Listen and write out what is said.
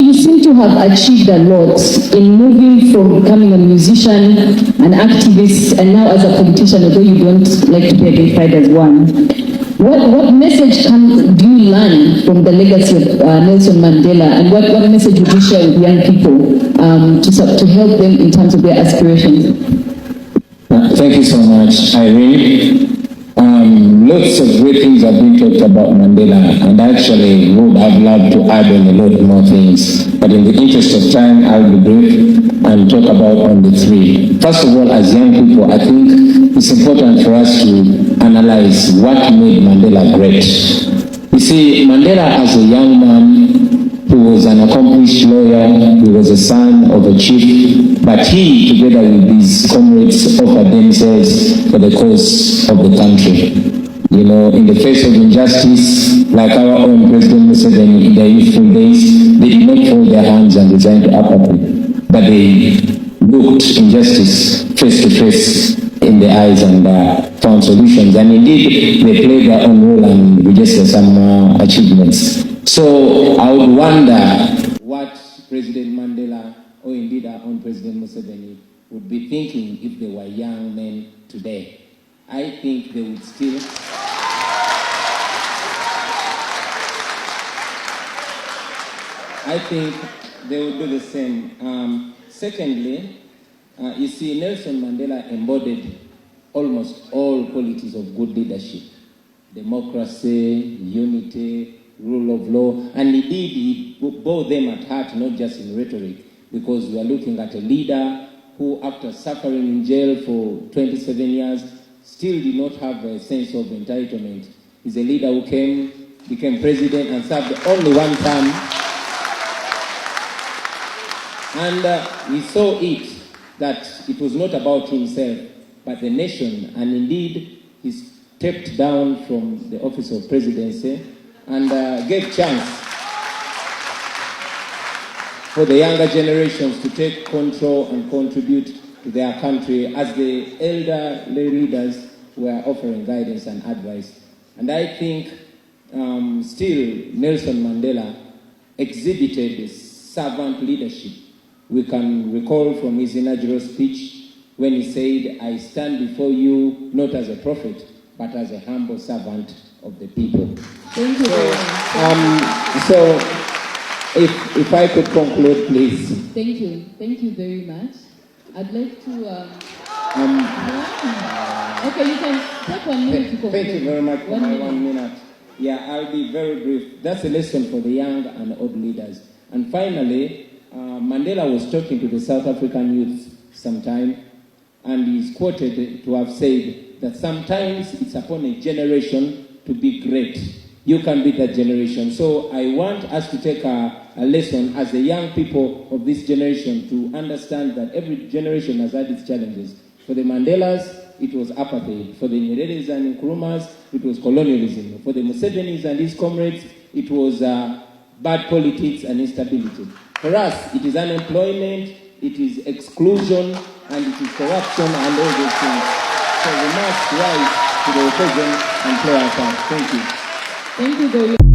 You seem to have achieved a lot in moving from becoming a musician, an activist, and now as a politician, although you don't like to be identified as one. What message do you learn from the legacy of Nelson Mandela, and what message would you share with young people to help them in terms of their aspirations? Thank you so much, Irene. Lots of great things have been talked about Mandela, and actually would have loved to add on a lot more things. But in the interest of time, I'll be brief and talk about on the three. First of all, as young people, I think it's important for us to analyze what made Mandela great. You see, Mandela as a young man who was an accomplished lawyer, he was a son of a chief, but he, together with his comrades, offered themselves for the cause of the country. You know, in the face of injustice, like our own President Museveni in their youthful days, they did not fold their hands and resign to apathy, but they looked injustice face to face in the eyes and found solutions. And indeed, they played their own role and registered some achievements. So I would wonder what President Mandela, or indeed our own President Museveni, would be thinking if they were young men today. I think they would still... I think they would do the same. Secondly, you see, Nelson Mandela embodied almost all qualities of good leadership: democracy, unity, rule of law, and indeed he bore them at heart, not just in rhetoric, because we are looking at a leader who, after suffering in jail for 27 years, still did not have a sense of entitlement. He's a leader who became president and served only one term. And he saw it, that it was not about himself, but the nation. And indeed, he stepped down from the office of presidency and gave chance for the younger generations to take control and contribute to their country as the elderly leaders were offering guidance and advice. And I think still Nelson Mandela exhibited servant leadership. We can recall from his inaugural speech when he said, "I stand before you not as a prophet, but as a humble servant of the people." Thank you. So if I could conclude, please. Thank you. Thank you very much. I'd like to... Okay, you can take 1 minute to conclude. Thank you very much for my 1 minute. Yeah, I'll be very brief. That's a lesson for the young and old leaders. And finally, Mandela was talking to the South African youth sometime, and he's quoted to have said that sometimes it's upon a generation to be great. You can be that generation. So I want us to take a lesson as the young people of this generation to understand that every generation has had its challenges. For the Mandelas, it was apathy. For the Nyereres and Nkrumahs, it was colonialism. For the Musevenis and his comrades, it was bad politics and instability. For us, it is unemployment, it is exclusion, and it is corruption and all those things. So we must rise to the occasion and play our part. Thank you. Thank you very much.